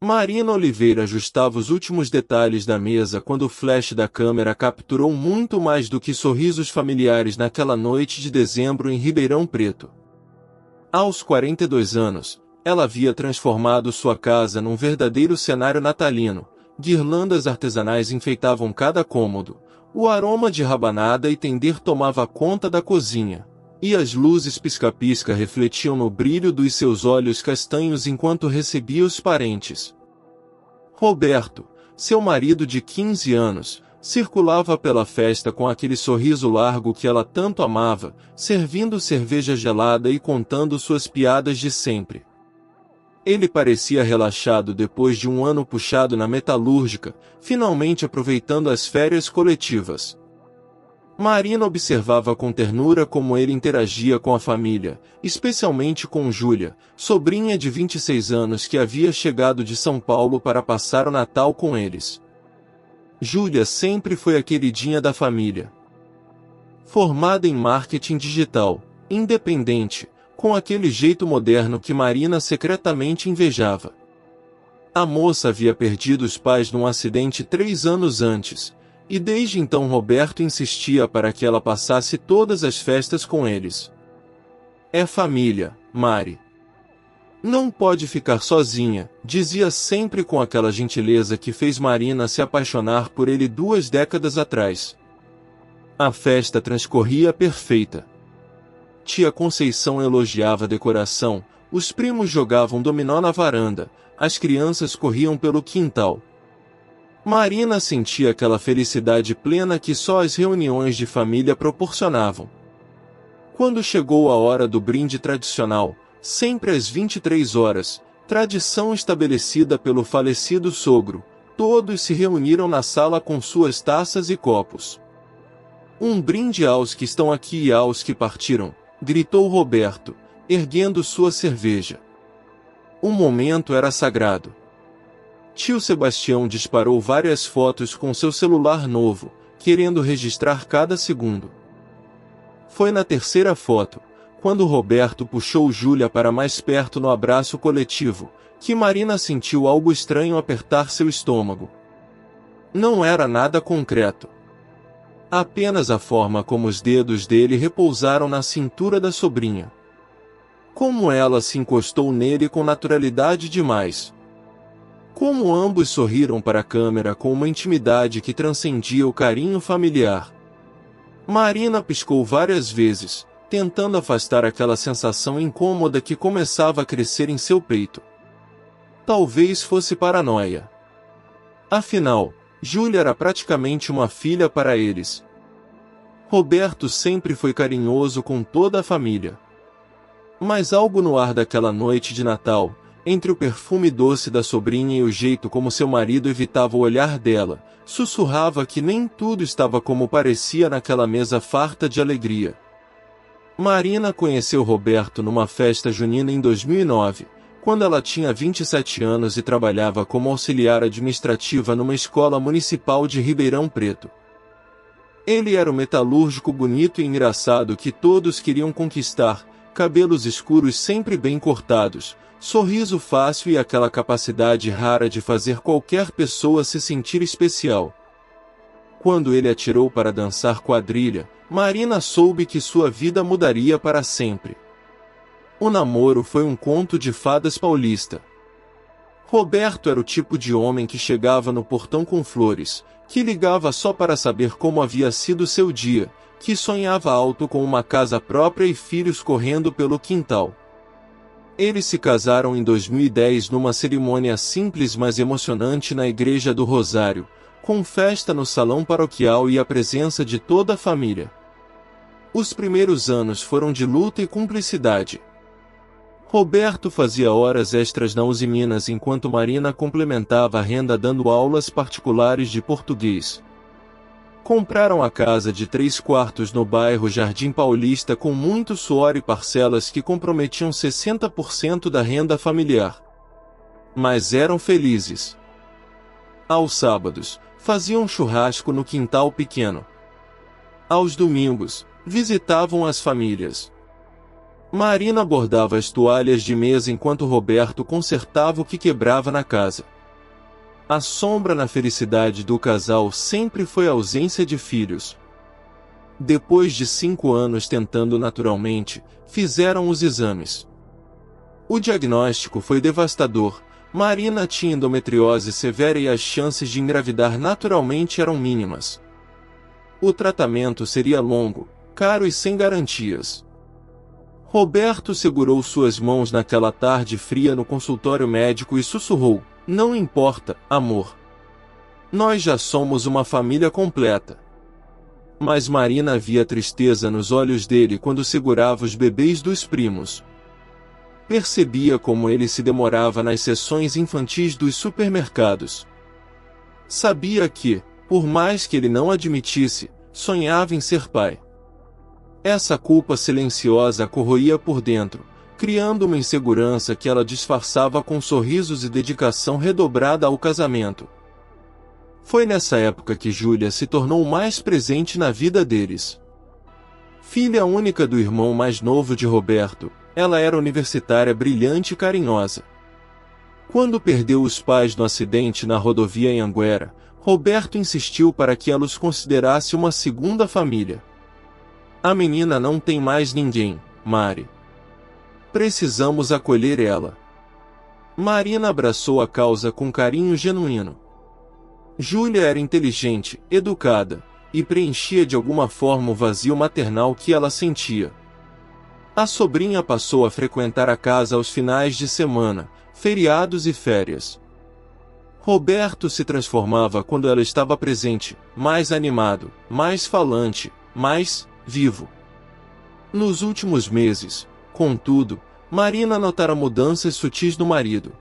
Marina Oliveira ajustava os últimos detalhes da mesa quando o flash da câmera capturou muito mais do que sorrisos familiares naquela noite de dezembro em Ribeirão Preto. Aos 42 anos, ela havia transformado sua casa num verdadeiro cenário natalino. Guirlandas artesanais enfeitavam cada cômodo, o aroma de rabanada e tender tomava conta da cozinha, e as luzes pisca-pisca refletiam no brilho dos seus olhos castanhos enquanto recebia os parentes. Roberto, seu marido de 15 anos, circulava pela festa com aquele sorriso largo que ela tanto amava, servindo cerveja gelada e contando suas piadas de sempre. Ele parecia relaxado depois de um ano puxado na metalúrgica, finalmente aproveitando as férias coletivas. Marina observava com ternura como ele interagia com a família, especialmente com Júlia, sobrinha de 26 anos que havia chegado de São Paulo para passar o Natal com eles. Júlia sempre foi a queridinha da família. Formada em marketing digital, independente, com aquele jeito moderno que Marina secretamente invejava. A moça havia perdido os pais num acidente 3 anos antes, e desde então Roberto insistia para que ela passasse todas as festas com eles. É família, Mari. Não pode ficar sozinha, dizia sempre com aquela gentileza que fez Marina se apaixonar por ele 2 décadas atrás. A festa transcorria perfeita. Tia Conceição elogiava a decoração, os primos jogavam dominó na varanda, as crianças corriam pelo quintal. Marina sentia aquela felicidade plena que só as reuniões de família proporcionavam. Quando chegou a hora do brinde tradicional, sempre às 23 horas, tradição estabelecida pelo falecido sogro, todos se reuniram na sala com suas taças e copos. Um brinde aos que estão aqui e aos que partiram, gritou Roberto, erguendo sua cerveja. O momento era sagrado. Tio Sebastião disparou várias fotos com seu celular novo, querendo registrar cada segundo. Foi na terceira foto, quando Roberto puxou Júlia para mais perto no abraço coletivo, que Marina sentiu algo estranho apertar seu estômago. Não era nada concreto. Apenas a forma como os dedos dele repousaram na cintura da sobrinha. Como ela se encostou nele com naturalidade demais. Como ambos sorriram para a câmera com uma intimidade que transcendia o carinho familiar. Marina piscou várias vezes, tentando afastar aquela sensação incômoda que começava a crescer em seu peito. Talvez fosse paranoia. Afinal, Júlia era praticamente uma filha para eles. Roberto sempre foi carinhoso com toda a família. Mas algo no ar daquela noite de Natal, entre o perfume doce da sobrinha e o jeito como seu marido evitava o olhar dela, sussurrava que nem tudo estava como parecia naquela mesa farta de alegria. Marina conheceu Roberto numa festa junina em 2009, quando ela tinha 27 anos e trabalhava como auxiliar administrativa numa escola municipal de Ribeirão Preto. Ele era o metalúrgico bonito e engraçado que todos queriam conquistar, cabelos escuros sempre bem cortados, sorriso fácil e aquela capacidade rara de fazer qualquer pessoa se sentir especial. Quando ele atirou para dançar quadrilha, Marina soube que sua vida mudaria para sempre. O namoro foi um conto de fadas paulista. Roberto era o tipo de homem que chegava no portão com flores, que ligava só para saber como havia sido seu dia, que sonhava alto com uma casa própria e filhos correndo pelo quintal. Eles se casaram em 2010 numa cerimônia simples mas emocionante na Igreja do Rosário, com festa no salão paroquial e a presença de toda a família. Os primeiros anos foram de luta e cumplicidade. Roberto fazia horas extras na Usiminas enquanto Marina complementava a renda dando aulas particulares de português. Compraram a casa de 3 quartos no bairro Jardim Paulista com muito suor e parcelas que comprometiam 60% da renda familiar. Mas eram felizes. Aos sábados, faziam churrasco no quintal pequeno. Aos domingos, visitavam as famílias. Marina bordava as toalhas de mesa enquanto Roberto consertava o que quebrava na casa. A sombra na felicidade do casal sempre foi a ausência de filhos. Depois de 5 anos tentando naturalmente, fizeram os exames. O diagnóstico foi devastador. Marina tinha endometriose severa e as chances de engravidar naturalmente eram mínimas. O tratamento seria longo, caro e sem garantias. Roberto segurou suas mãos naquela tarde fria no consultório médico e sussurrou: "Não importa, amor. Nós já somos uma família completa." Mas Marina via tristeza nos olhos dele quando segurava os bebês dos primos. Percebia como ele se demorava nas sessões infantis dos supermercados. Sabia que, por mais que ele não admitisse, sonhava em ser pai. Essa culpa silenciosa corroía por dentro, criando uma insegurança que ela disfarçava com sorrisos e dedicação redobrada ao casamento. Foi nessa época que Júlia se tornou mais presente na vida deles. Filha única do irmão mais novo de Roberto, ela era universitária brilhante e carinhosa. Quando perdeu os pais no acidente na rodovia em Anguera, Roberto insistiu para que ela os considerasse uma segunda família. "A menina não tem mais ninguém, Mari. Precisamos acolher ela." Marina abraçou a causa com carinho genuíno. Júlia era inteligente, educada, e preenchia de alguma forma o vazio maternal que ela sentia. A sobrinha passou a frequentar a casa aos finais de semana, feriados e férias. Roberto se transformava quando ela estava presente, mais animado, mais falante, mais vivo. Nos últimos meses, contudo, Marina notara mudanças sutis no marido.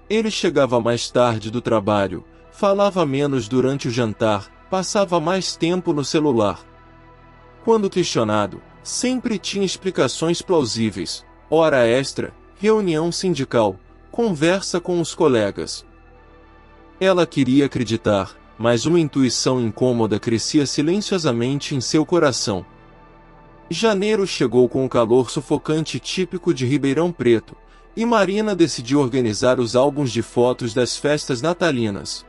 Ele chegava mais tarde do trabalho, falava menos durante o jantar, passava mais tempo no celular. Quando questionado, sempre tinha explicações plausíveis: hora extra, reunião sindical, conversa com os colegas. Ela queria acreditar, mas uma intuição incômoda crescia silenciosamente em seu coração. Janeiro chegou com o calor sufocante típico de Ribeirão Preto, e Marina decidiu organizar os álbuns de fotos das festas natalinas.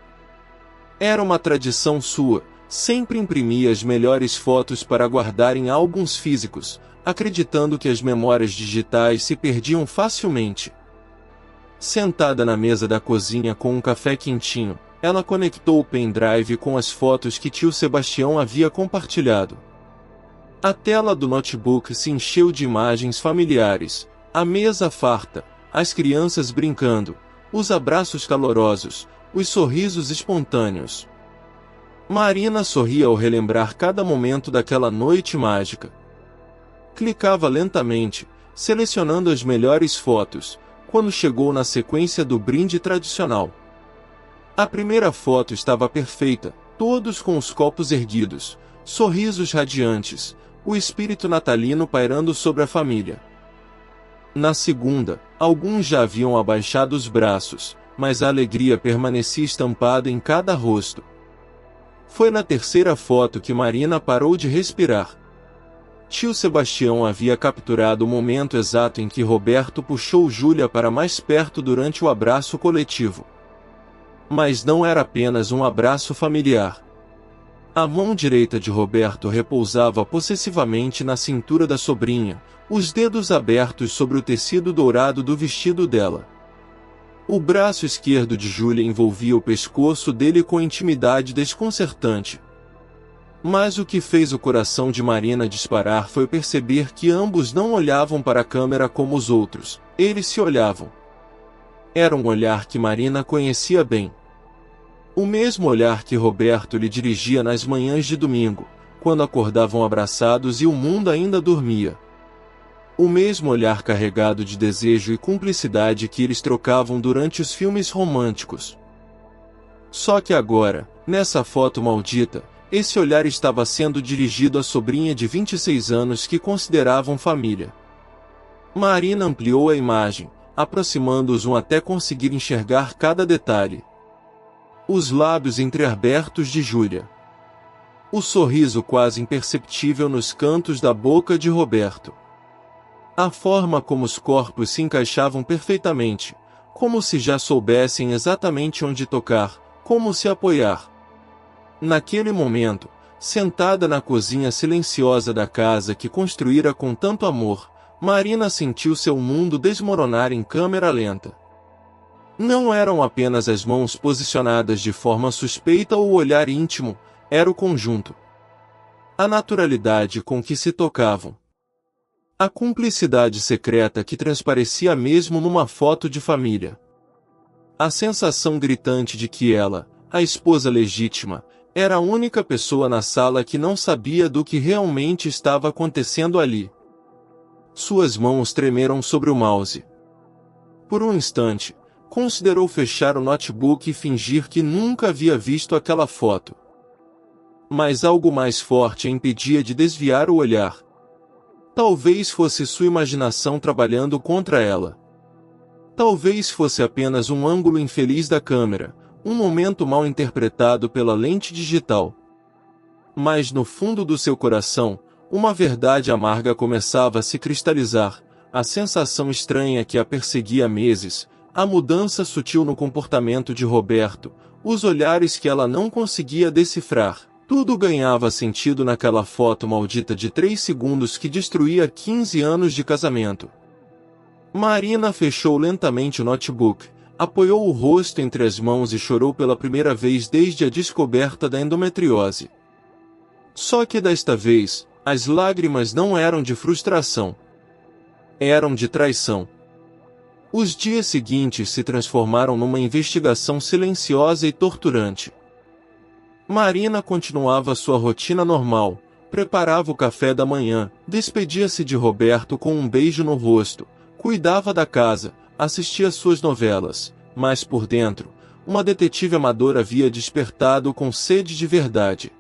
Era uma tradição sua, sempre imprimia as melhores fotos para guardar em álbuns físicos, acreditando que as memórias digitais se perdiam facilmente. Sentada na mesa da cozinha com um café quentinho, ela conectou o pendrive com as fotos que tio Sebastião havia compartilhado. A tela do notebook se encheu de imagens familiares, a mesa farta, as crianças brincando, os abraços calorosos, os sorrisos espontâneos. Marina sorria ao relembrar cada momento daquela noite mágica. Clicava lentamente, selecionando as melhores fotos, quando chegou na sequência do brinde tradicional. A primeira foto estava perfeita, todos com os copos erguidos, sorrisos radiantes, o espírito natalino pairando sobre a família. Na segunda, alguns já haviam abaixado os braços, mas a alegria permanecia estampada em cada rosto. Foi na terceira foto que Marina parou de respirar. Tio Sebastião havia capturado o momento exato em que Roberto puxou Júlia para mais perto durante o abraço coletivo. Mas não era apenas um abraço familiar. A mão direita de Roberto repousava possessivamente na cintura da sobrinha, os dedos abertos sobre o tecido dourado do vestido dela. O braço esquerdo de Júlia envolvia o pescoço dele com intimidade desconcertante. Mas o que fez o coração de Marina disparar foi perceber que ambos não olhavam para a câmera como os outros, eles se olhavam. Era um olhar que Marina conhecia bem. O mesmo olhar que Roberto lhe dirigia nas manhãs de domingo, quando acordavam abraçados e o mundo ainda dormia. O mesmo olhar carregado de desejo e cumplicidade que eles trocavam durante os filmes românticos. Só que agora, nessa foto maldita, esse olhar estava sendo dirigido à sobrinha de 26 anos que consideravam família. Marina ampliou a imagem, aproximando-os até conseguir enxergar cada detalhe. Os lábios entreabertos de Júlia. O sorriso quase imperceptível nos cantos da boca de Roberto. A forma como os corpos se encaixavam perfeitamente, como se já soubessem exatamente onde tocar, como se apoiar. Naquele momento, sentada na cozinha silenciosa da casa que construíra com tanto amor, Marina sentiu seu mundo desmoronar em câmera lenta. Não eram apenas as mãos posicionadas de forma suspeita ou o olhar íntimo, era o conjunto. A naturalidade com que se tocavam. A cumplicidade secreta que transparecia mesmo numa foto de família. A sensação gritante de que ela, a esposa legítima, era a única pessoa na sala que não sabia do que realmente estava acontecendo ali. Suas mãos tremeram sobre o mouse. Por um instante, considerou fechar o notebook e fingir que nunca havia visto aquela foto. Mas algo mais forte a impedia de desviar o olhar. Talvez fosse sua imaginação trabalhando contra ela. Talvez fosse apenas um ângulo infeliz da câmera, um momento mal interpretado pela lente digital. Mas no fundo do seu coração, uma verdade amarga começava a se cristalizar, a sensação estranha que a perseguia há meses, a mudança sutil no comportamento de Roberto, os olhares que ela não conseguia decifrar. Tudo ganhava sentido naquela foto maldita de 3 segundos que destruía 15 anos de casamento. Marina fechou lentamente o notebook, apoiou o rosto entre as mãos e chorou pela primeira vez desde a descoberta da endometriose. Só que desta vez, as lágrimas não eram de frustração. Eram de traição. Os dias seguintes se transformaram numa investigação silenciosa e torturante. Marina continuava sua rotina normal, preparava o café da manhã, despedia-se de Roberto com um beijo no rosto, cuidava da casa, assistia suas novelas, mas por dentro, uma detetive amadora havia despertado com sede de verdade.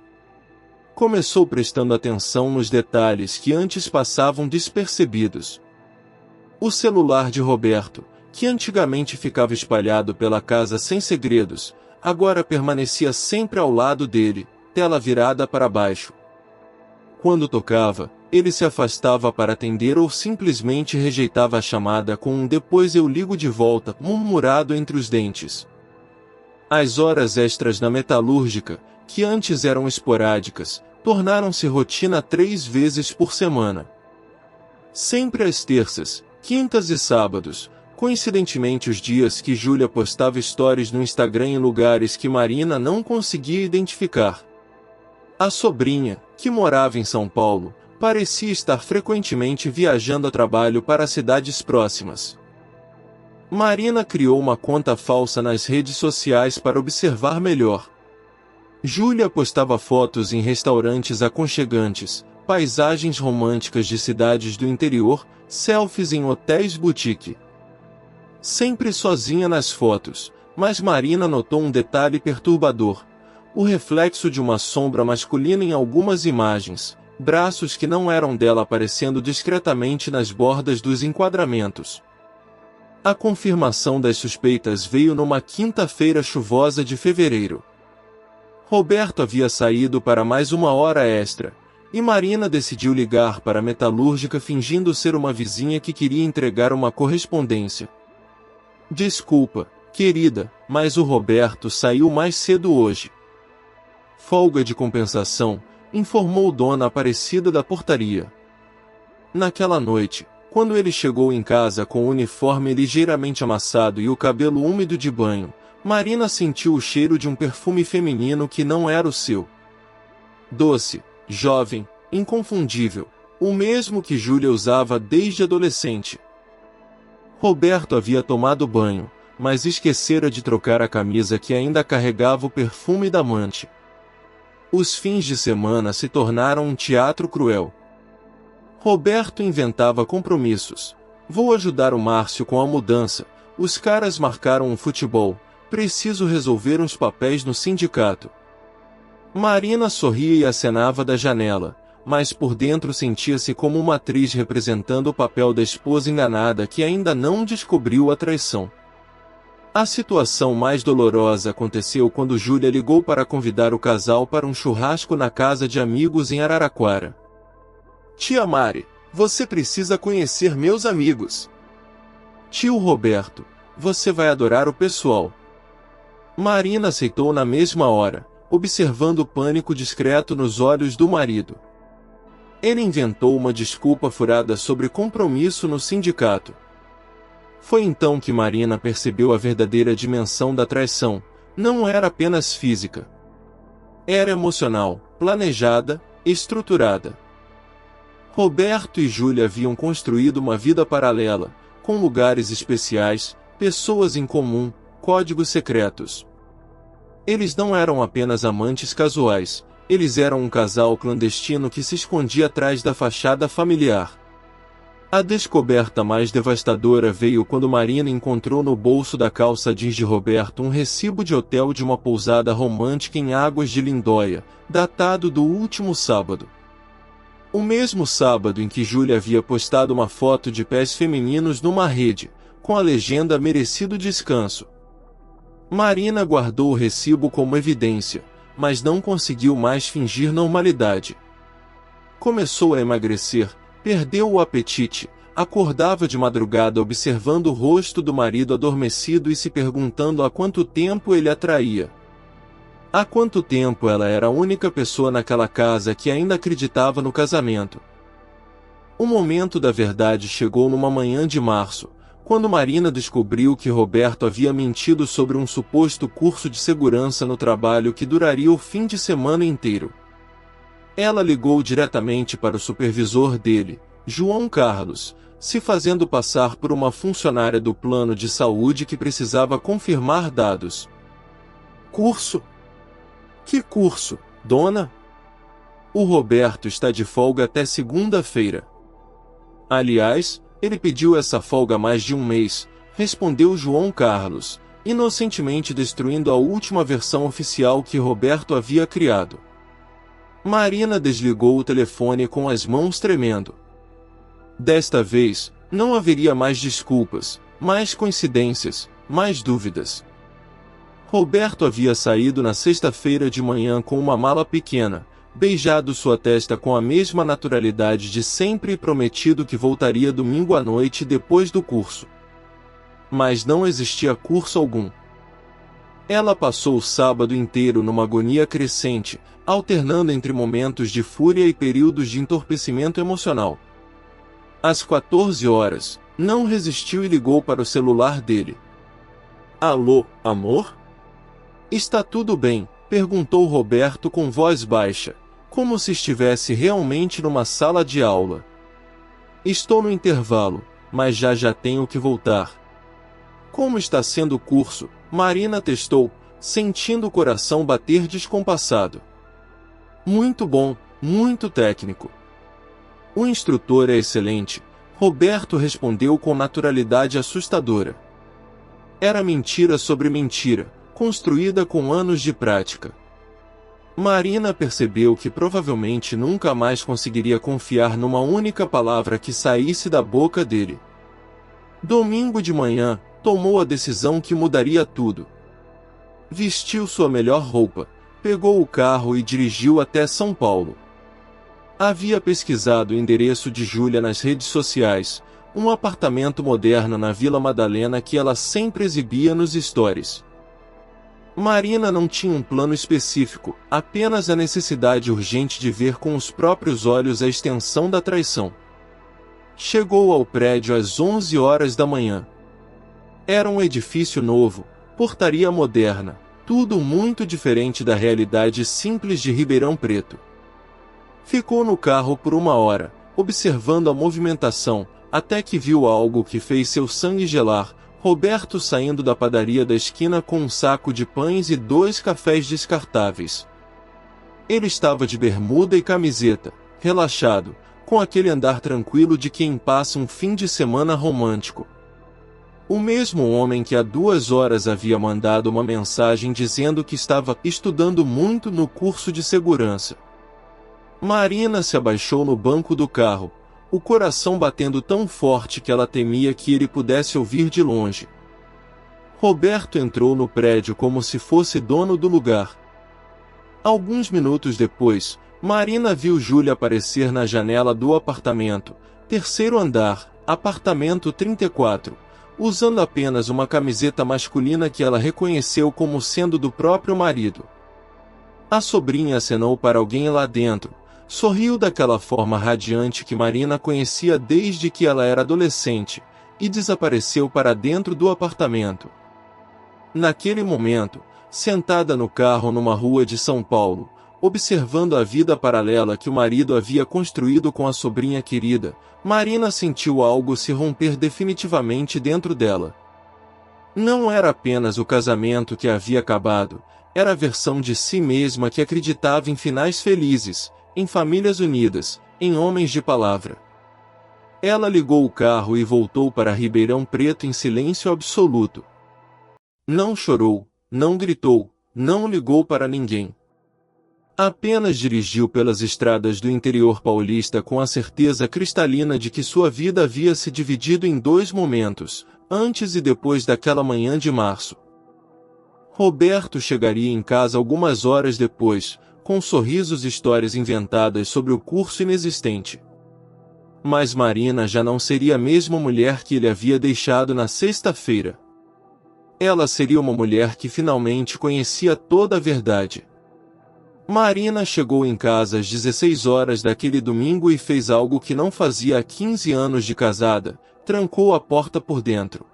Começou prestando atenção nos detalhes que antes passavam despercebidos. O celular de Roberto, que antigamente ficava espalhado pela casa sem segredos, agora permanecia sempre ao lado dele, tela virada para baixo. Quando tocava, ele se afastava para atender ou simplesmente rejeitava a chamada com um "depois eu ligo de volta" murmurado entre os dentes. As horas extras na metalúrgica, que antes eram esporádicas, tornaram-se rotina 3 vezes por semana. Sempre às terças, quintas e sábados, coincidentemente os dias que Júlia postava stories no Instagram em lugares que Marina não conseguia identificar. A sobrinha, que morava em São Paulo, parecia estar frequentemente viajando a trabalho para cidades próximas. Marina criou uma conta falsa nas redes sociais para observar melhor. Júlia postava fotos em restaurantes aconchegantes, paisagens românticas de cidades do interior, selfies em hotéis boutique. Sempre sozinha nas fotos, mas Marina notou um detalhe perturbador: o reflexo de uma sombra masculina em algumas imagens, braços que não eram dela aparecendo discretamente nas bordas dos enquadramentos. A confirmação das suspeitas veio numa quinta-feira chuvosa de fevereiro. Roberto havia saído para mais uma hora extra, e Marina decidiu ligar para a metalúrgica fingindo ser uma vizinha que queria entregar uma correspondência. "Desculpa, querida, mas o Roberto saiu mais cedo hoje." "Folga de compensação", informou Dona Aparecida da portaria. Naquela noite, quando ele chegou em casa com o uniforme ligeiramente amassado e o cabelo úmido de banho, Marina sentiu o cheiro de um perfume feminino que não era o seu. Doce, jovem, inconfundível, o mesmo que Júlia usava desde adolescente. Roberto havia tomado banho, mas esquecera de trocar a camisa que ainda carregava o perfume da amante. Os fins de semana se tornaram um teatro cruel. Roberto inventava compromissos. "Vou ajudar o Márcio com a mudança, os caras marcaram um futebol, preciso resolver uns papéis no sindicato." Marina sorria e acenava da janela, mas por dentro sentia-se como uma atriz representando o papel da esposa enganada que ainda não descobriu a traição. A situação mais dolorosa aconteceu quando Júlia ligou para convidar o casal para um churrasco na casa de amigos em Araraquara. "Tia Mari, Você precisa conhecer meus amigos. Tio Roberto, você vai adorar o pessoal. Marina aceitou na mesma hora, observando o pânico discreto nos olhos do marido. Ele inventou uma desculpa furada sobre compromisso no sindicato. Foi então que Marina percebeu a verdadeira dimensão da traição. Não era apenas física. Era emocional, planejada, estruturada. Roberto e Júlia haviam construído uma vida paralela, com lugares especiais, pessoas em comum, códigos secretos. Eles não eram apenas amantes casuais, eles eram um casal clandestino que se escondia atrás da fachada familiar. A descoberta mais devastadora veio quando Marina encontrou no bolso da calça jeans de Roberto um recibo de hotel de uma pousada romântica em Águas de Lindóia, datado do último sábado. O mesmo sábado em que Júlia havia postado uma foto de pés femininos numa rede, com a legenda "Merecido descanso". Marina guardou o recibo como evidência, mas não conseguiu mais fingir normalidade. Começou a emagrecer, perdeu o apetite, acordava de madrugada observando o rosto do marido adormecido e se perguntando há quanto tempo ele a traía. Há quanto tempo ela era a única pessoa naquela casa que ainda acreditava no casamento. O momento da verdade chegou numa manhã de março, quando Marina descobriu que Roberto havia mentido sobre um suposto curso de segurança no trabalho que duraria o fim de semana inteiro. Ela ligou diretamente para o supervisor dele, João Carlos, se fazendo passar por uma funcionária do plano de saúde que precisava confirmar dados. Curso? Que curso, dona? O Roberto está de folga até segunda-feira. Aliás, ele pediu essa folga há mais de um mês, respondeu João Carlos, inocentemente destruindo a última versão oficial que Roberto havia criado. Marina desligou o telefone com as mãos tremendo. Desta vez, não haveria mais desculpas, mais coincidências, mais dúvidas. Roberto havia saído na sexta-feira de manhã com uma mala pequena, beijado sua testa com a mesma naturalidade de sempre e prometido que voltaria domingo à noite depois do curso. Mas não existia curso algum. Ela passou o sábado inteiro numa agonia crescente, alternando entre momentos de fúria e períodos de entorpecimento emocional. Às 14 horas, não resistiu e ligou para o celular dele. Alô, amor? Está tudo bem? Perguntou Roberto com voz baixa, como se estivesse realmente numa sala de aula. Estou no intervalo, mas já tenho que voltar. Como está sendo o curso? Marina testou, sentindo o coração bater descompassado. Muito bom, muito técnico. O instrutor é excelente, Roberto respondeu com naturalidade assustadora. Era mentira sobre mentira, construída com anos de prática. Marina percebeu que provavelmente nunca mais conseguiria confiar numa única palavra que saísse da boca dele. Domingo de manhã, tomou a decisão que mudaria tudo. Vestiu sua melhor roupa, pegou o carro e dirigiu até São Paulo. Havia pesquisado o endereço de Júlia nas redes sociais, um apartamento moderno na Vila Madalena que ela sempre exibia nos stories. Marina não tinha um plano específico, apenas a necessidade urgente de ver com os próprios olhos a extensão da traição. Chegou ao prédio às 11 horas da manhã. Era um edifício novo, portaria moderna, tudo muito diferente da realidade simples de Ribeirão Preto. Ficou no carro por uma hora, observando a movimentação, até que viu algo que fez seu sangue gelar. Roberto saindo da padaria da esquina com um saco de pães e 2 cafés descartáveis. Ele estava de bermuda e camiseta, relaxado, com aquele andar tranquilo de quem passa um fim de semana romântico. O mesmo homem que há 2 horas havia mandado uma mensagem dizendo que estava estudando muito no curso de segurança. Marina se abaixou no banco do carro, o coração batendo tão forte que ela temia que ele pudesse ouvir de longe. Roberto entrou no prédio como se fosse dono do lugar. Alguns minutos depois, Marina viu Júlia aparecer na janela do apartamento, Terceiro andar, apartamento 34, usando apenas uma camiseta masculina que ela reconheceu como sendo do próprio marido. A sobrinha acenou para alguém lá dentro, sorriu daquela forma radiante que Marina conhecia desde que ela era adolescente, e desapareceu para dentro do apartamento. Naquele momento, sentada no carro numa rua de São Paulo, observando a vida paralela que o marido havia construído com a sobrinha querida, Marina sentiu algo se romper definitivamente dentro dela. Não era apenas o casamento que havia acabado, era a versão de si mesma que acreditava em finais felizes, em famílias unidas, em homens de palavra. Ela ligou o carro e voltou para Ribeirão Preto em silêncio absoluto. Não chorou, não gritou, não ligou para ninguém. Apenas dirigiu pelas estradas do interior paulista com a certeza cristalina de que sua vida havia se dividido em dois momentos, antes e depois daquela manhã de março. Roberto chegaria em casa algumas horas depois, com sorrisos e histórias inventadas sobre o curso inexistente. Mas Marina já não seria a mesma mulher que ele havia deixado na sexta-feira. Ela seria uma mulher que finalmente conhecia toda a verdade. Marina chegou em casa às 16 horas daquele domingo e fez algo que não fazia há 15 anos de casada, trancou a porta por dentro.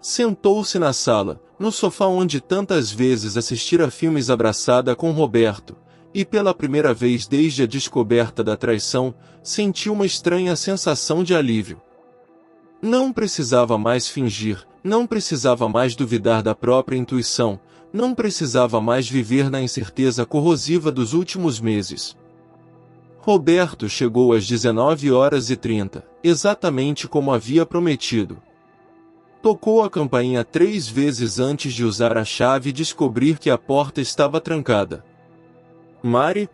Sentou-se na sala, no sofá onde tantas vezes assistira filmes abraçada com Roberto, e pela primeira vez desde a descoberta da traição, sentiu uma estranha sensação de alívio. Não precisava mais fingir, não precisava mais duvidar da própria intuição, não precisava mais viver na incerteza corrosiva dos últimos meses. Roberto chegou às 19h30, exatamente como havia prometido. Tocou a campainha 3 vezes antes de usar a chave e descobrir que a porta estava trancada. Mari?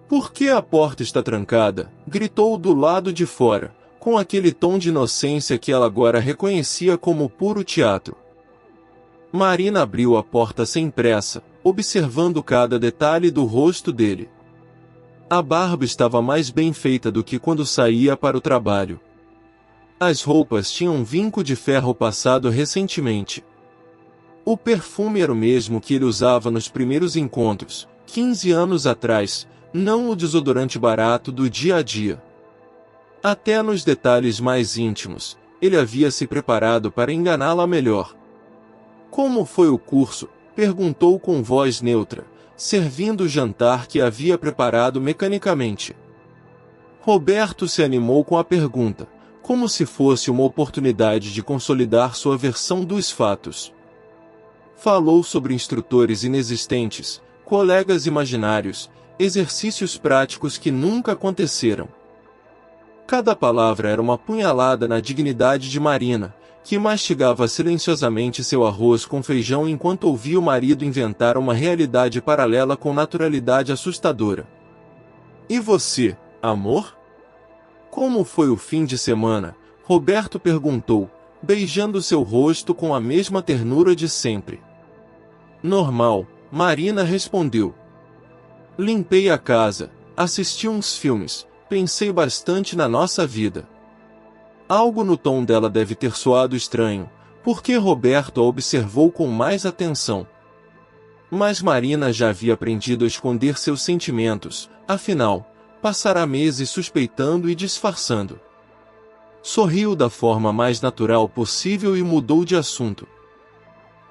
Por que a porta está trancada? Gritou do lado de fora, com aquele tom de inocência que ela agora reconhecia como puro teatro. Marina abriu a porta sem pressa, observando cada detalhe do rosto dele. A barba estava mais bem feita do que quando saía para o trabalho. As roupas tinham um vinco de ferro passado recentemente. O perfume era o mesmo que ele usava nos primeiros encontros, 15 anos atrás, não o desodorante barato do dia a dia. Até nos detalhes mais íntimos, ele havia se preparado para enganá-la melhor. Como foi o curso? Perguntou com voz neutra, servindo o jantar que havia preparado mecanicamente. Roberto se animou com a pergunta, como se fosse uma oportunidade de consolidar sua versão dos fatos. Falou sobre instrutores inexistentes, colegas imaginários, exercícios práticos que nunca aconteceram. Cada palavra era uma punhalada na dignidade de Marina, que mastigava silenciosamente seu arroz com feijão enquanto ouvia o marido inventar uma realidade paralela com naturalidade assustadora. E você, amor? Como foi o fim de semana? Roberto perguntou, beijando seu rosto com a mesma ternura de sempre. Normal, Marina respondeu. Limpei a casa, assisti uns filmes, pensei bastante na nossa vida. Algo no tom dela deve ter soado estranho, porque Roberto a observou com mais atenção. Mas Marina já havia aprendido a esconder seus sentimentos, afinal, passará meses suspeitando e disfarçando. Sorriu da forma mais natural possível e mudou de assunto.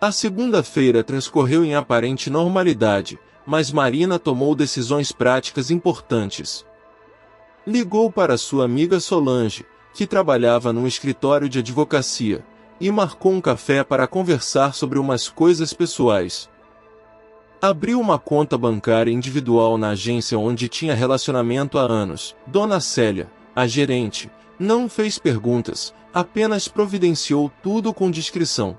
A segunda-feira transcorreu em aparente normalidade, mas Marina tomou decisões práticas importantes. Ligou para sua amiga Solange, que trabalhava num escritório de advocacia, e marcou um café para conversar sobre umas coisas pessoais. Abriu uma conta bancária individual na agência onde tinha relacionamento há anos. Dona Célia, a gerente, não fez perguntas, apenas providenciou tudo com discrição.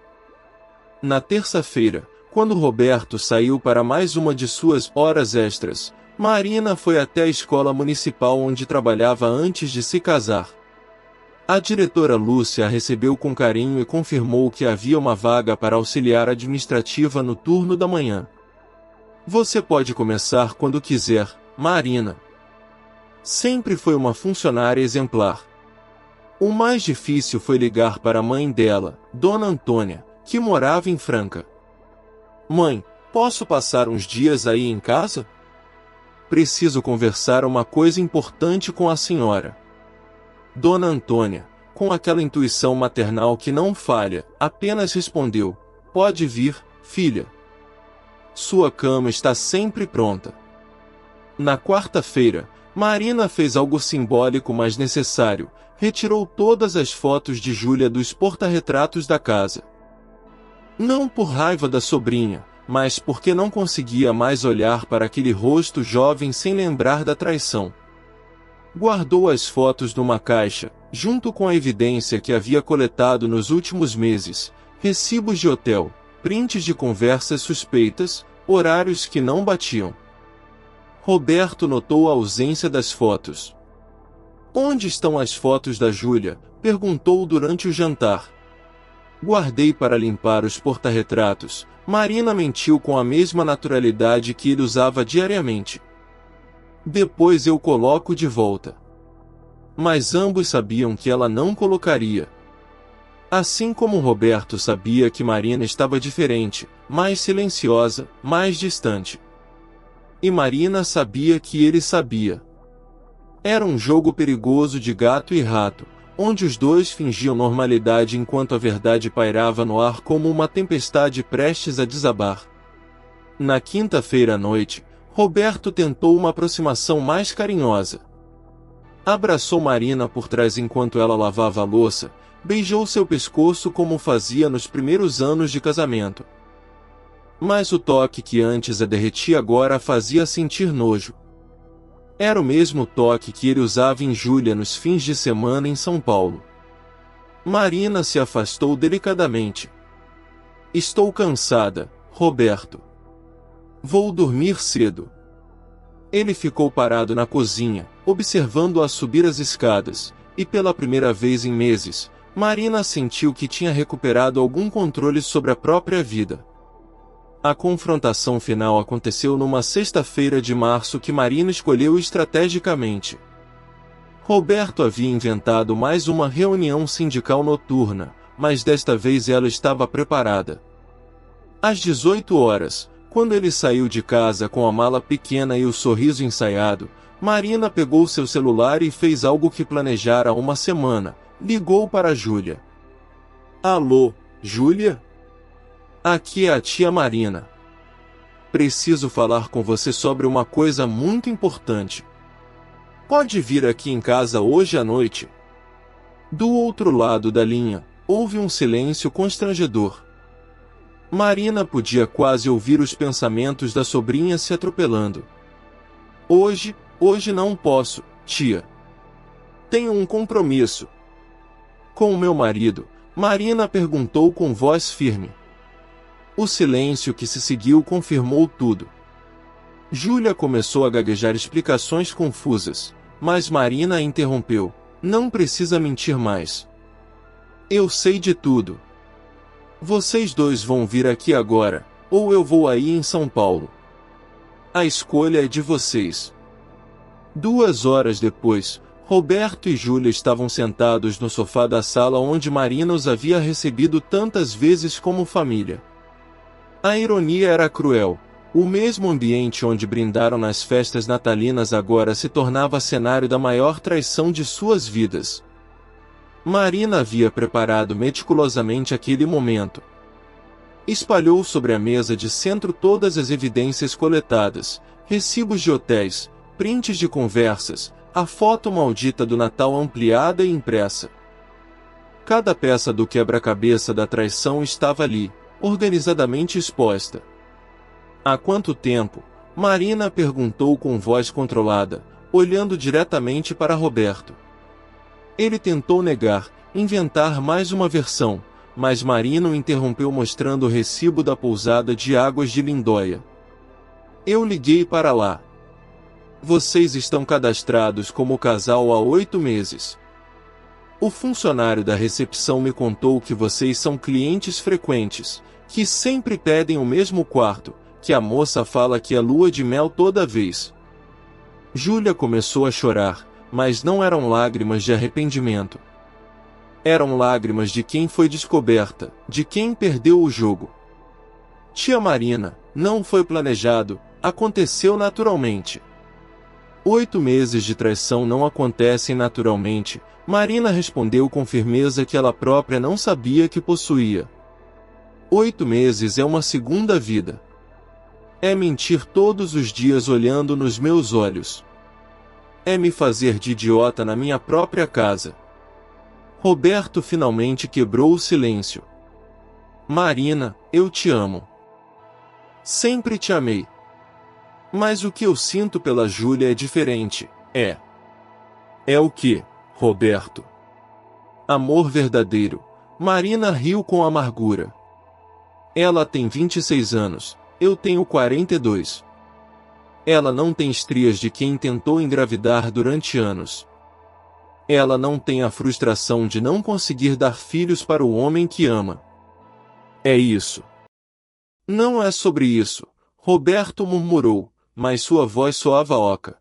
Na terça-feira, quando Roberto saiu para mais uma de suas horas extras, Marina foi até a escola municipal onde trabalhava antes de se casar. A diretora Lúcia a recebeu com carinho e confirmou que havia uma vaga para auxiliar administrativa no turno da manhã. Você pode começar quando quiser, Marina. Sempre foi uma funcionária exemplar. O mais difícil foi ligar para a mãe dela, Dona Antônia, que morava em Franca. Mãe, posso passar uns dias aí em casa? Preciso conversar uma coisa importante com a senhora. Dona Antônia, com aquela intuição maternal que não falha, apenas respondeu: pode vir, filha. Sua cama está sempre pronta. Na quarta-feira, Marina fez algo simbólico mas necessário: retirou todas as fotos de Júlia dos porta-retratos da casa. Não por raiva da sobrinha, mas porque não conseguia mais olhar para aquele rosto jovem sem lembrar da traição. Guardou as fotos numa caixa, junto com a evidência que havia coletado nos últimos meses: recibos de hotel, prints de conversas suspeitas, horários que não batiam. Roberto notou a ausência das fotos. Onde estão as fotos da Júlia? Perguntou durante o jantar. Guardei para limpar os porta-retratos. Marina mentiu com a mesma naturalidade que ele usava diariamente. Depois eu coloco de volta. Mas ambos sabiam que ela não colocaria. Assim como Roberto sabia que Marina estava diferente, mais silenciosa, mais distante. E Marina sabia que ele sabia. Era um jogo perigoso de gato e rato, onde os dois fingiam normalidade enquanto a verdade pairava no ar como uma tempestade prestes a desabar. Na quinta-feira à noite, Roberto tentou uma aproximação mais carinhosa. Abraçou Marina por trás enquanto ela lavava a louça, beijou seu pescoço como fazia nos primeiros anos de casamento. Mas o toque que antes a derretia agora a fazia sentir nojo. Era o mesmo toque que ele usava em Júlia nos fins de semana em São Paulo. Marina se afastou delicadamente. Estou cansada, Roberto. Vou dormir cedo. Ele ficou parado na cozinha, observando-a subir as escadas, e pela primeira vez em meses, Marina sentiu que tinha recuperado algum controle sobre a própria vida. A confrontação final aconteceu numa sexta-feira de março que Marina escolheu estrategicamente. Roberto havia inventado mais uma reunião sindical noturna, mas desta vez ela estava preparada. Às 18 horas, quando ele saiu de casa com a mala pequena e o sorriso ensaiado, Marina pegou seu celular e fez algo que planejara há uma semana: ligou para Júlia. Alô, Júlia? Aqui é a tia Marina. Preciso falar com você sobre uma coisa muito importante. Pode vir aqui em casa hoje à noite? Do outro lado da linha, houve um silêncio constrangedor. Marina podia quase ouvir os pensamentos da sobrinha se atropelando. Hoje não posso, tia. Tenho um compromisso. Com o meu marido, Marina perguntou com voz firme. O silêncio que se seguiu confirmou tudo. Júlia começou a gaguejar explicações confusas, mas Marina a interrompeu. Não precisa mentir mais. Eu sei de tudo. Vocês dois vão vir aqui agora, ou eu vou aí em São Paulo. A escolha é de vocês. 2 horas depois, Roberto e Júlia estavam sentados no sofá da sala onde Marina os havia recebido tantas vezes como família. A ironia era cruel. O mesmo ambiente onde brindaram nas festas natalinas agora se tornava cenário da maior traição de suas vidas. Marina havia preparado meticulosamente aquele momento. Espalhou sobre a mesa de centro todas as evidências coletadas: recibos de hotéis, prints de conversas, a foto maldita do Natal ampliada e impressa. Cada peça do quebra-cabeça da traição estava ali, organizadamente exposta. Há quanto tempo? Marina perguntou com voz controlada, olhando diretamente para Roberto. Ele tentou negar, inventar mais uma versão, mas Marina o interrompeu mostrando o recibo da pousada de Águas de Lindóia. Eu liguei para lá. Vocês estão cadastrados como casal há 8 meses. O funcionário da recepção me contou que vocês são clientes frequentes, que sempre pedem o mesmo quarto, que a moça fala que é lua de mel toda vez. Júlia começou a chorar, mas não eram lágrimas de arrependimento. Eram lágrimas de quem foi descoberta, de quem perdeu o jogo. Tia Marina, não foi planejado, aconteceu naturalmente. 8 meses de traição não acontecem naturalmente, Marina respondeu com firmeza que ela própria não sabia que possuía. 8 meses é uma segunda vida. É mentir todos os dias olhando nos meus olhos. É me fazer de idiota na minha própria casa. Roberto finalmente quebrou o silêncio. Marina, eu te amo. Sempre te amei. Mas o que eu sinto pela Júlia é diferente, É o que, Roberto? Amor verdadeiro. Marina riu com amargura. Ela tem 26 anos, eu tenho 42. Ela não tem estrias de quem tentou engravidar durante anos. Ela não tem a frustração de não conseguir dar filhos para o homem que ama. É isso. Não é sobre isso, Roberto murmurou, mas sua voz soava oca.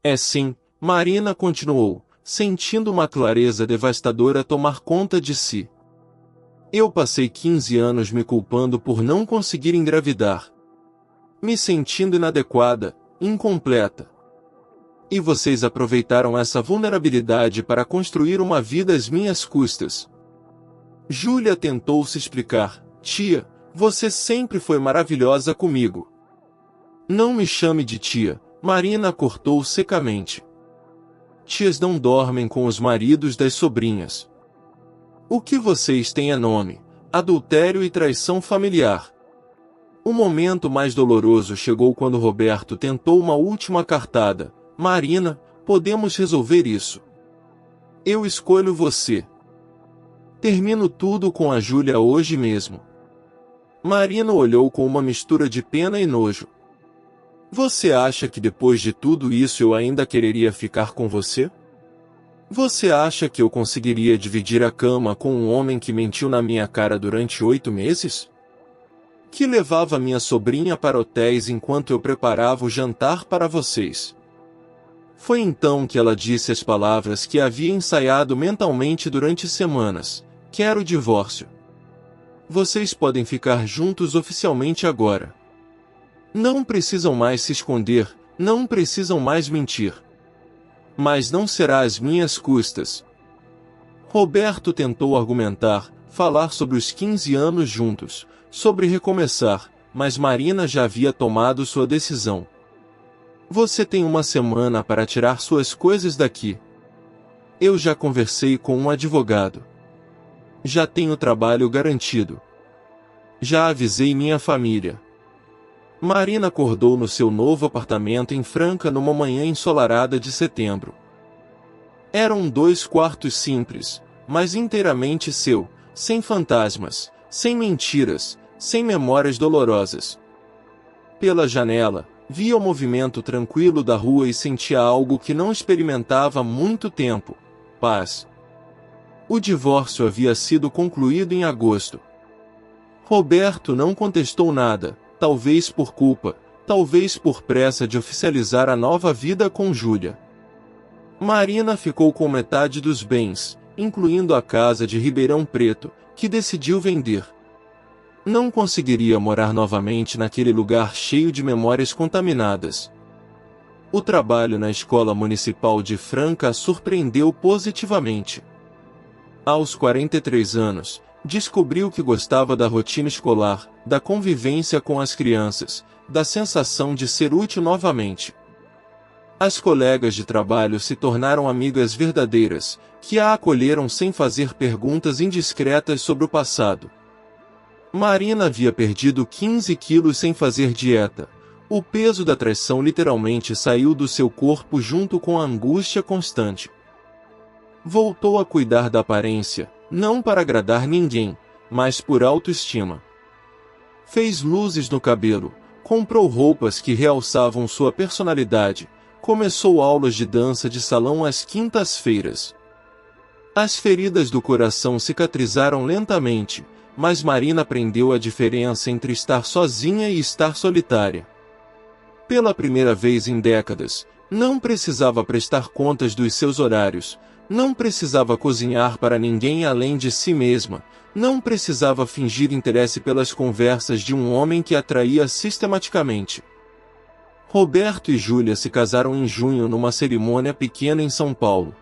É sim, Marina continuou, sentindo uma clareza devastadora tomar conta de si. Eu passei 15 anos me culpando por não conseguir engravidar. Me sentindo inadequada, incompleta. E vocês aproveitaram essa vulnerabilidade para construir uma vida às minhas custas. Júlia tentou se explicar. Tia, você sempre foi maravilhosa comigo. Não me chame de tia, Marina cortou secamente. Tias não dormem com os maridos das sobrinhas. O que vocês têm é nome: adultério e traição familiar. O momento mais doloroso chegou quando Roberto tentou uma última cartada. Marina, podemos resolver isso. Eu escolho você. Termino tudo com a Júlia hoje mesmo. Marina olhou com uma mistura de pena e nojo. Você acha que depois de tudo isso eu ainda quereria ficar com você? Você acha que eu conseguiria dividir a cama com um homem que mentiu na minha cara durante 8 meses? Que levava minha sobrinha para hotéis enquanto eu preparava o jantar para vocês? Foi então que ela disse as palavras que havia ensaiado mentalmente durante semanas: quero o divórcio. Vocês podem ficar juntos oficialmente agora. Não precisam mais se esconder, não precisam mais mentir. Mas não será às minhas custas. Roberto tentou argumentar, falar sobre os 15 anos juntos, sobre recomeçar, mas Marina já havia tomado sua decisão. Você tem uma semana para tirar suas coisas daqui. Eu já conversei com um advogado. Já tenho trabalho garantido. Já avisei minha família. Marina acordou no seu novo apartamento em Franca numa manhã ensolarada de setembro. Eram 2 quartos simples, mas inteiramente seu, sem fantasmas, sem mentiras, sem memórias dolorosas. Pela janela, via o movimento tranquilo da rua e sentia algo que não experimentava há muito tempo: paz. O divórcio havia sido concluído em agosto. Roberto não contestou nada, talvez por culpa, talvez por pressa de oficializar a nova vida com Júlia. Marina ficou com metade dos bens, incluindo a casa de Ribeirão Preto, que decidiu vender. Não conseguiria morar novamente naquele lugar cheio de memórias contaminadas. O trabalho na escola municipal de Franca a surpreendeu positivamente. Aos 43 anos, descobriu que gostava da rotina escolar, da convivência com as crianças, da sensação de ser útil novamente. As colegas de trabalho se tornaram amigas verdadeiras, que a acolheram sem fazer perguntas indiscretas sobre o passado. Marina havia perdido 15 quilos sem fazer dieta. O peso da traição literalmente saiu do seu corpo junto com a angústia constante. Voltou a cuidar da aparência, não para agradar ninguém, mas por autoestima. Fez luzes no cabelo, comprou roupas que realçavam sua personalidade, começou aulas de dança de salão às quintas-feiras. As feridas do coração cicatrizaram lentamente, mas Marina aprendeu a diferença entre estar sozinha e estar solitária. Pela primeira vez em décadas, Não precisava prestar contas dos seus horários, não precisava cozinhar para ninguém além de si mesma, não precisava fingir interesse pelas conversas de um homem que a traía sistematicamente. Roberto e Júlia se casaram em junho numa cerimônia pequena em São Paulo.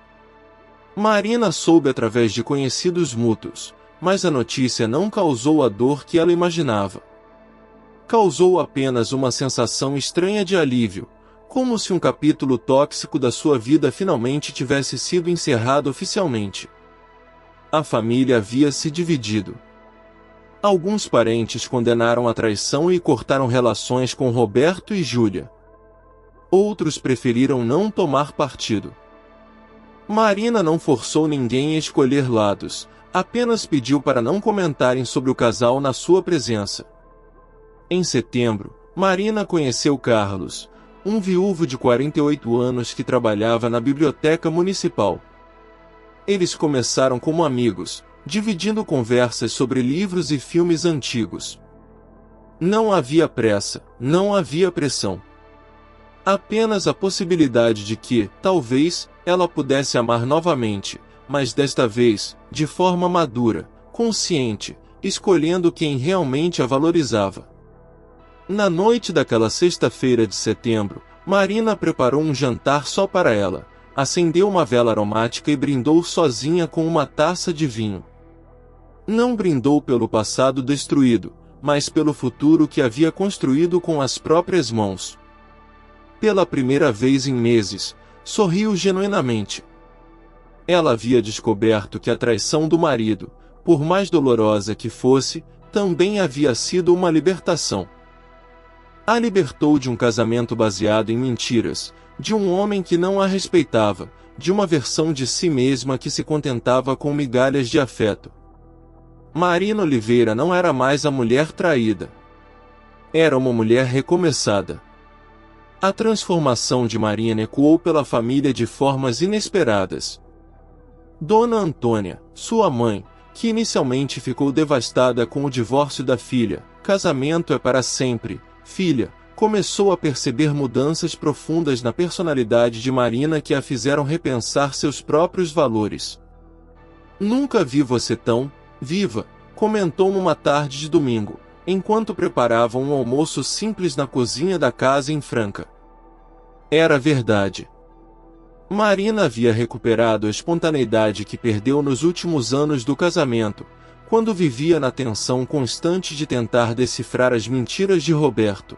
Marina soube através de conhecidos mútuos, mas a notícia não causou a dor que ela imaginava. Causou apenas uma sensação estranha de alívio, como se um capítulo tóxico da sua vida finalmente tivesse sido encerrado oficialmente. A família havia se dividido. Alguns parentes condenaram a traição e cortaram relações com Roberto e Júlia. Outros preferiram não tomar partido. Marina não forçou ninguém a escolher lados, apenas pediu para não comentarem sobre o casal na sua presença. Em setembro, Marina conheceu Carlos, um viúvo de 48 anos que trabalhava na biblioteca municipal. Eles começaram como amigos, dividindo conversas sobre livros e filmes antigos. Não havia pressa, não havia pressão. Apenas a possibilidade de que, talvez, ela pudesse amar novamente, mas desta vez, de forma madura, consciente, escolhendo quem realmente a valorizava. Na noite daquela sexta-feira de setembro, Marina preparou um jantar só para ela, acendeu uma vela aromática e brindou sozinha com uma taça de vinho. Não brindou pelo passado destruído, mas pelo futuro que havia construído com as próprias mãos. Pela primeira vez em meses, sorriu genuinamente. Ela havia descoberto que a traição do marido, por mais dolorosa que fosse, também havia sido uma libertação. A libertou de um casamento baseado em mentiras, de um homem que não a respeitava, de uma versão de si mesma que se contentava com migalhas de afeto. Marina Oliveira não era mais a mulher traída. Era uma mulher recomeçada. A transformação de Marina ecoou pela família de formas inesperadas. Dona Antônia, sua mãe, que inicialmente ficou devastada com o divórcio da filha, casamento é para sempre, filha, começou a perceber mudanças profundas na personalidade de Marina que a fizeram repensar seus próprios valores. Nunca vi você tão viva, comentou numa tarde de domingo, enquanto preparavam um almoço simples na cozinha da casa em Franca. Era verdade. Marina havia recuperado a espontaneidade que perdeu nos últimos anos do casamento, quando vivia na tensão constante de tentar decifrar as mentiras de Roberto.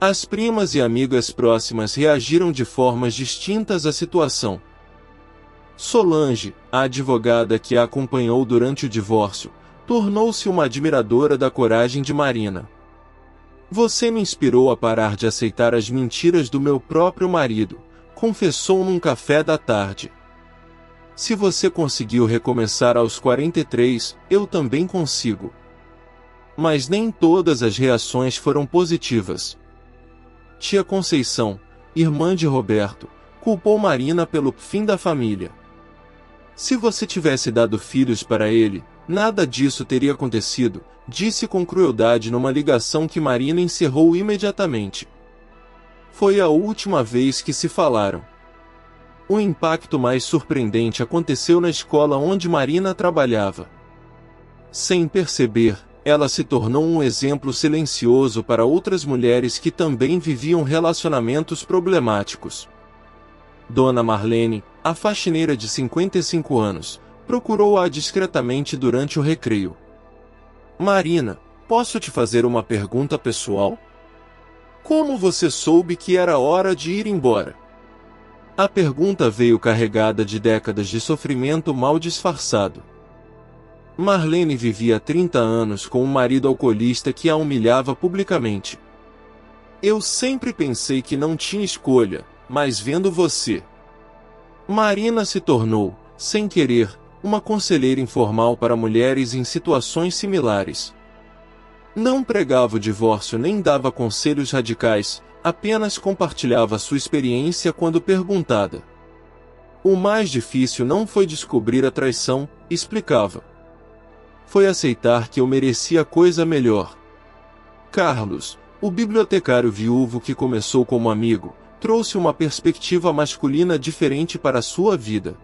As primas e amigas próximas reagiram de formas distintas à situação. Solange, a advogada que a acompanhou durante o divórcio, tornou-se uma admiradora da coragem de Marina. Você me inspirou a parar de aceitar as mentiras do meu próprio marido, confessou num café da tarde. Se você conseguiu recomeçar aos 43, eu também consigo. Mas nem todas as reações foram positivas. Tia Conceição, irmã de Roberto, culpou Marina pelo fim da família. Se você tivesse dado filhos para ele, nada disso teria acontecido, disse com crueldade numa ligação que Marina encerrou imediatamente. Foi a última vez que se falaram. O impacto mais surpreendente aconteceu na escola onde Marina trabalhava. Sem perceber, ela se tornou um exemplo silencioso para outras mulheres que também viviam relacionamentos problemáticos. Dona Marlene, a faxineira de 55 anos, procurou-a discretamente durante o recreio. Marina, posso te fazer uma pergunta pessoal? Como você soube que era hora de ir embora? A pergunta veio carregada de décadas de sofrimento mal disfarçado. Marlene vivia há 30 anos com um marido alcoolista que a humilhava publicamente. Eu sempre pensei que não tinha escolha, mas vendo você. Marina se tornou, sem querer, uma conselheira informal para mulheres em situações similares. Não pregava o divórcio nem dava conselhos radicais, apenas compartilhava sua experiência quando perguntada. O mais difícil não foi descobrir a traição, explicava. Foi aceitar que eu merecia coisa melhor. Carlos, o bibliotecário viúvo que começou como amigo, trouxe uma perspectiva masculina diferente para sua vida.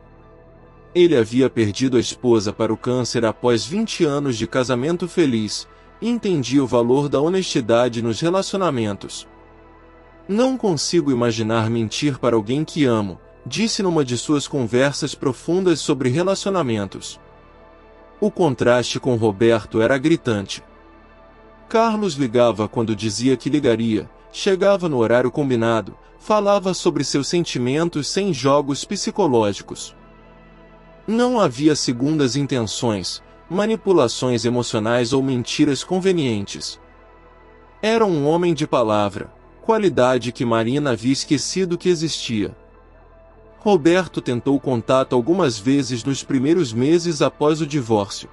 Ele havia perdido a esposa para o câncer após 20 anos de casamento feliz, e entendia o valor da honestidade nos relacionamentos. Não consigo imaginar mentir para alguém que amo, disse numa de suas conversas profundas sobre relacionamentos. O contraste com Roberto era gritante. Carlos ligava quando dizia que ligaria, chegava no horário combinado, falava sobre seus sentimentos sem jogos psicológicos. Não havia segundas intenções, manipulações emocionais ou mentiras convenientes. Era um homem de palavra, qualidade que Marina havia esquecido que existia. Roberto tentou contato algumas vezes nos primeiros meses após o divórcio.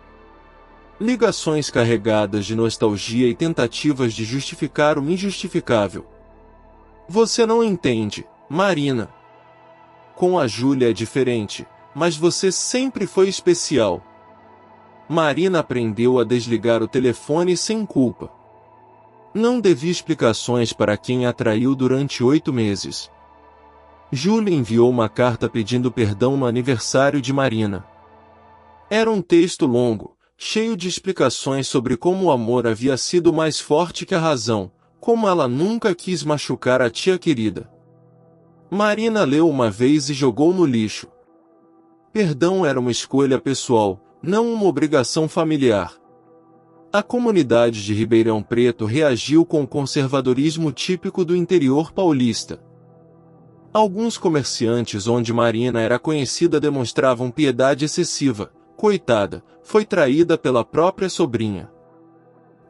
Ligações carregadas de nostalgia e tentativas de justificar o injustificável. Você não entende, Marina. Com a Júlia é diferente, mas você sempre foi especial. Marina aprendeu a desligar o telefone sem culpa. Não devia explicações para quem a traiu durante 8 meses. Júlia enviou uma carta pedindo perdão no aniversário de Marina. Era um texto longo, cheio de explicações sobre como o amor havia sido mais forte que a razão, como ela nunca quis machucar a tia querida. Marina leu uma vez e jogou no lixo. Perdão era uma escolha pessoal, não uma obrigação familiar. A comunidade de Ribeirão Preto reagiu com o conservadorismo típico do interior paulista. Alguns comerciantes onde Marina era conhecida demonstravam piedade excessiva. Coitada, foi traída pela própria sobrinha.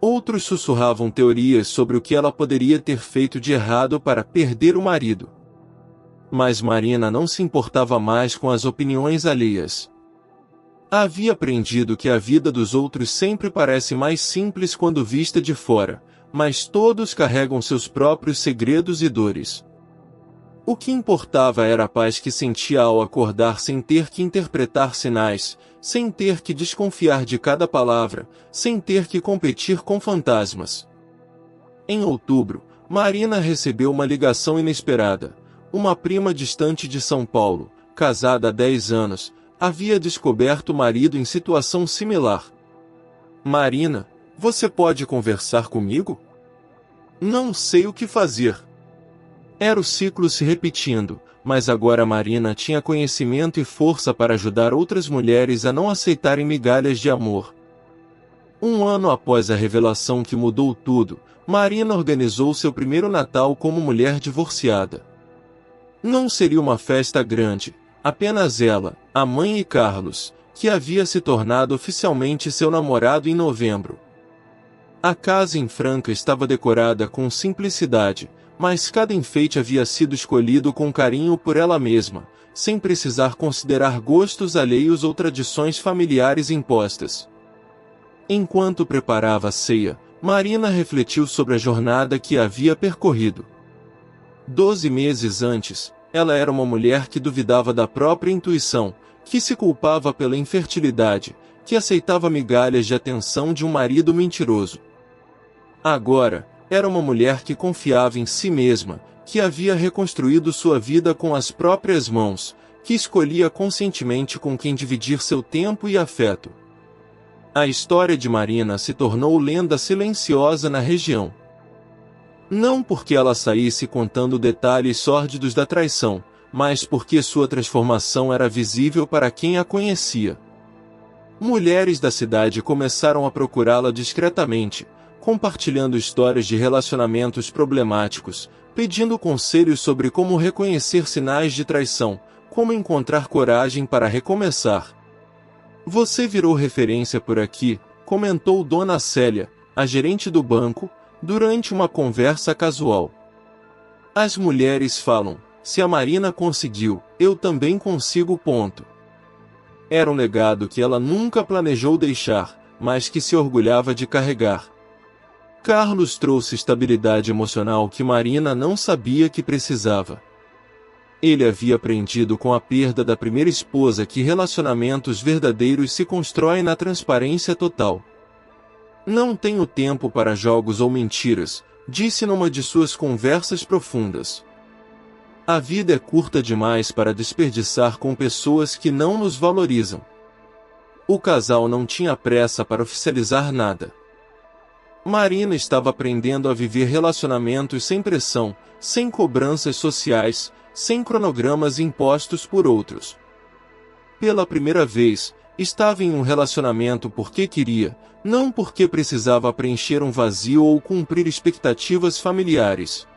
Outros sussurravam teorias sobre o que ela poderia ter feito de errado para perder o marido. Mas Marina não se importava mais com as opiniões alheias. Havia aprendido que a vida dos outros sempre parece mais simples quando vista de fora, mas todos carregam seus próprios segredos e dores. O que importava era a paz que sentia ao acordar sem ter que interpretar sinais, sem ter que desconfiar de cada palavra, sem ter que competir com fantasmas. Em outubro, Marina recebeu uma ligação inesperada. Uma prima distante de São Paulo, casada há 10 anos, havia descoberto o marido em situação similar. Marina, você pode conversar comigo? Não sei o que fazer. Era o ciclo se repetindo, mas agora Marina tinha conhecimento e força para ajudar outras mulheres a não aceitarem migalhas de amor. Um ano após a revelação que mudou tudo, Marina organizou seu primeiro Natal como mulher divorciada. Não seria uma festa grande, apenas ela, a mãe e Carlos, que havia se tornado oficialmente seu namorado em novembro. A casa em Franca estava decorada com simplicidade, mas cada enfeite havia sido escolhido com carinho por ela mesma, sem precisar considerar gostos alheios ou tradições familiares impostas. Enquanto preparava a ceia, Marina refletiu sobre a jornada que havia percorrido. 12 meses antes, ela era uma mulher que duvidava da própria intuição, que se culpava pela infertilidade, que aceitava migalhas de atenção de um marido mentiroso. Agora, era uma mulher que confiava em si mesma, que havia reconstruído sua vida com as próprias mãos, que escolhia conscientemente com quem dividir seu tempo e afeto. A história de Marina se tornou lenda silenciosa na região. Não porque ela saísse contando detalhes sórdidos da traição, mas porque sua transformação era visível para quem a conhecia. Mulheres da cidade começaram a procurá-la discretamente, compartilhando histórias de relacionamentos problemáticos, pedindo conselhos sobre como reconhecer sinais de traição, como encontrar coragem para recomeçar. Você virou referência por aqui, comentou Dona Célia, a gerente do banco, durante uma conversa casual. As mulheres falam, se a Marina conseguiu, eu também consigo. Era um legado que ela nunca planejou deixar, mas que se orgulhava de carregar. Carlos trouxe estabilidade emocional que Marina não sabia que precisava. Ele havia aprendido com a perda da primeira esposa que relacionamentos verdadeiros se constroem na transparência total. Não tenho tempo para jogos ou mentiras, disse numa de suas conversas profundas. A vida é curta demais para desperdiçar com pessoas que não nos valorizam. O casal não tinha pressa para oficializar nada. Marina estava aprendendo a viver relacionamentos sem pressão, sem cobranças sociais, sem cronogramas impostos por outros. Pela primeira vez, estava em um relacionamento porque queria, não porque precisava preencher um vazio ou cumprir expectativas familiares.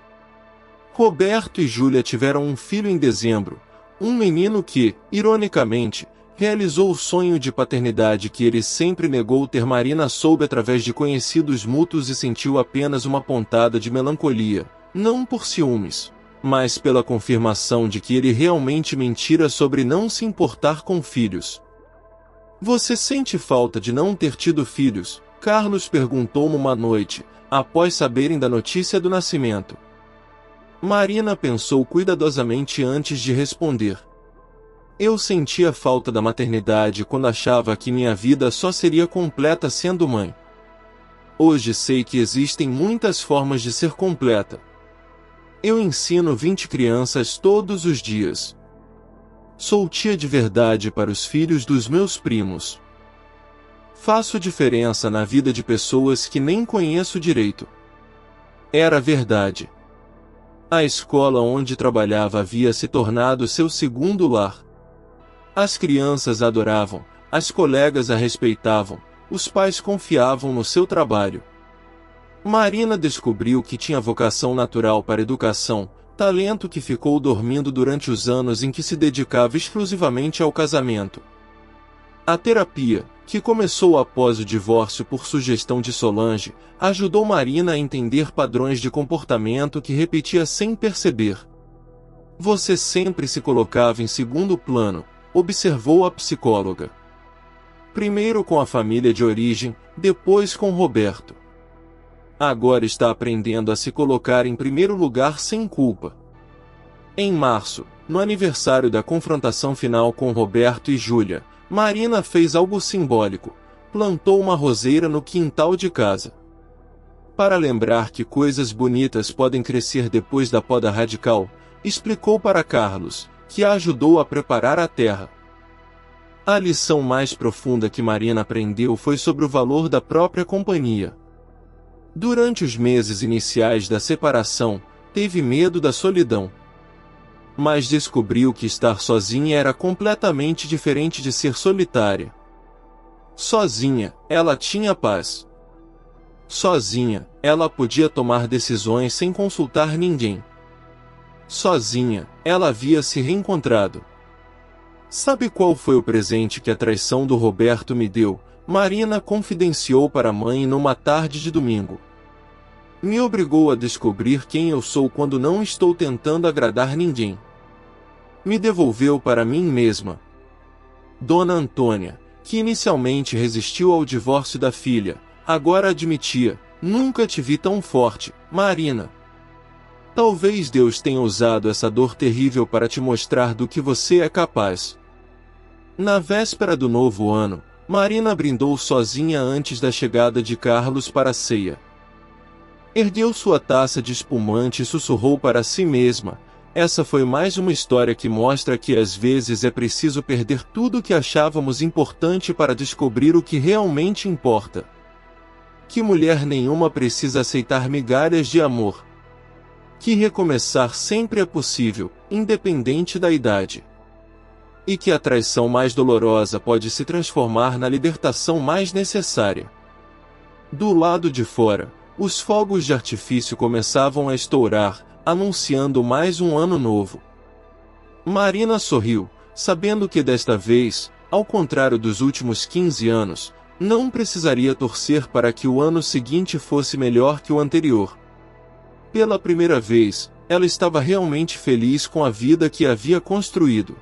Roberto e Júlia tiveram um filho em dezembro, um menino que, ironicamente, realizou o sonho de paternidade que ele sempre negou ter. Marina soube através de conhecidos mútuos e sentiu apenas uma pontada de melancolia, não por ciúmes, mas pela confirmação de que ele realmente mentira sobre não se importar com filhos. Você sente falta de não ter tido filhos? Carlos perguntou-me uma noite, após saberem da notícia do nascimento. Marina pensou cuidadosamente antes de responder. Eu sentia falta da maternidade quando achava que minha vida só seria completa sendo mãe. Hoje sei que existem muitas formas de ser completa. Eu ensino 20 crianças todos os dias. Sou tia de verdade para os filhos dos meus primos. Faço diferença na vida de pessoas que nem conheço direito. Era verdade. A escola onde trabalhava havia se tornado seu segundo lar. As crianças a adoravam, as colegas a respeitavam, os pais confiavam no seu trabalho. Marina descobriu que tinha vocação natural para a educação, talento que ficou dormindo durante os anos em que se dedicava exclusivamente ao casamento. A terapia, que começou após o divórcio por sugestão de Solange, ajudou Marina a entender padrões de comportamento que repetia sem perceber. Você sempre se colocava em segundo plano, observou a psicóloga. Primeiro com a família de origem, depois com Roberto. Agora está aprendendo a se colocar em primeiro lugar sem culpa. Em março, no aniversário da confrontação final com Roberto e Júlia, Marina fez algo simbólico, plantou uma roseira no quintal de casa. Para lembrar que coisas bonitas podem crescer depois da poda radical, explicou para Carlos, que a ajudou a preparar a terra. A lição mais profunda que Marina aprendeu foi sobre o valor da própria companhia. Durante os meses iniciais da separação, teve medo da solidão. Mas descobriu que estar sozinha era completamente diferente de ser solitária. Sozinha, ela tinha paz. Sozinha, ela podia tomar decisões sem consultar ninguém. Sozinha, ela havia se reencontrado. Sabe qual foi o presente que a traição do Roberto me deu? Marina confidenciou para a mãe numa tarde de domingo. Me obrigou a descobrir quem eu sou quando não estou tentando agradar ninguém. Me devolveu para mim mesma. Dona Antônia, que inicialmente resistiu ao divórcio da filha, agora admitia: nunca te vi tão forte, Marina. Talvez Deus tenha usado essa dor terrível para te mostrar do que você é capaz. Na véspera do novo ano, Marina brindou sozinha antes da chegada de Carlos para a ceia. Ergueu sua taça de espumante e sussurrou para si mesma: essa foi mais uma história que mostra que às vezes é preciso perder tudo o que achávamos importante para descobrir o que realmente importa. Que mulher nenhuma precisa aceitar migalhas de amor. Que recomeçar sempre é possível, independente da idade. E que a traição mais dolorosa pode se transformar na libertação mais necessária. Do lado de fora, os fogos de artifício começavam a estourar, anunciando mais um ano novo. Marina sorriu, sabendo que desta vez, ao contrário dos últimos 15 anos, não precisaria torcer para que o ano seguinte fosse melhor que o anterior. Pela primeira vez, ela estava realmente feliz com a vida que havia construído.